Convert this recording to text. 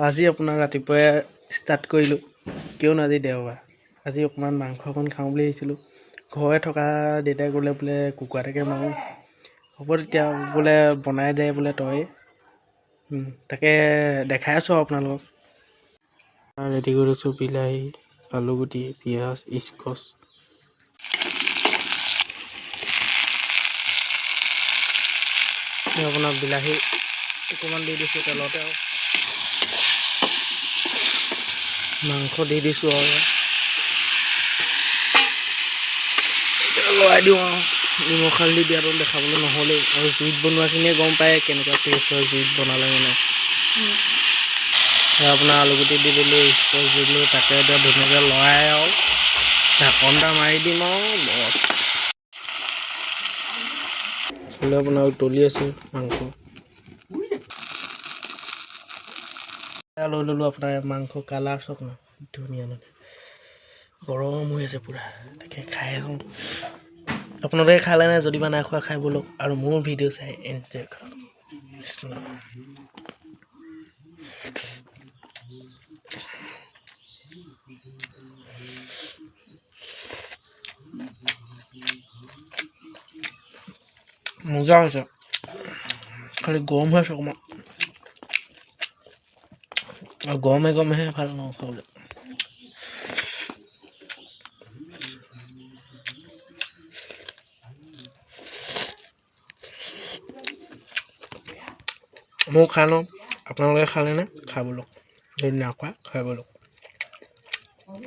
আজি আপোনাৰ ৰাতিপুৱাই ষ্টাৰ্ট কৰিলোঁ, কিয়নো আজি দেওবাৰ। আজি অকণমান মাংস অকণ খাওঁ বুলি আহিছিলোঁ। ঘৰতে থকা দেউতাই ক'লে বোলে কুকুৰা এটাকে মাৰোঁ। হ'ব তেতিয়া বোলে বনাই দে বোলে তই। তাকে দেখাই আছোঁ আৰু আপোনালোকক। ৰেডি কৰি লৈছোঁ বিলাহী, আলুগুটি, পিঁয়াজ, স্কচ। আপোনাৰ বিলাহী অকণমান দি দিছোঁ তেলতে আৰু মাংস দি দিছোঁ আৰু লৰাই দিওঁ আৰু নিমখ হালধি দিয়াটো দেখাবলৈ নহ'লেই আৰু জুইত বনোৱাখিনিয়ে গম পায় কেনেকুৱা টেষ্ট হয় জুইত বনালে মানে। আপোনাৰ আলুগুটি দি দিলোঁ, স্কচ দি দিলোঁ, তাকে এতিয়া ধুনীয়াকৈ লৰাই আৰু ঢাকন এটা মাৰি দিম আৰু বছ। আপোনাৰ উতলি আছে মাংস। লৈ ল'লোঁ আপোনাৰ মাংস কালাৰ চাওক না ধুনীয়া মানে গৰম হৈ আছে পূৰা। তাকে খাই আহোঁ। আপোনালোকে খালে নাই? যদি বা নাই খোৱা খাই ব'লক আৰু মোৰ ভিডিঅ' চাই এনজয় কৰক। মজা হৈছে, খালি গৰম হৈ আছে অকণমান আৰু গৰমে গৰমেহে ভাল ন খাবলৈ। ময়ো খাই লওঁ, আপোনালোকে খালেনে? খাই ব'লক, যদি নাই খোৱা খাই ব'লক।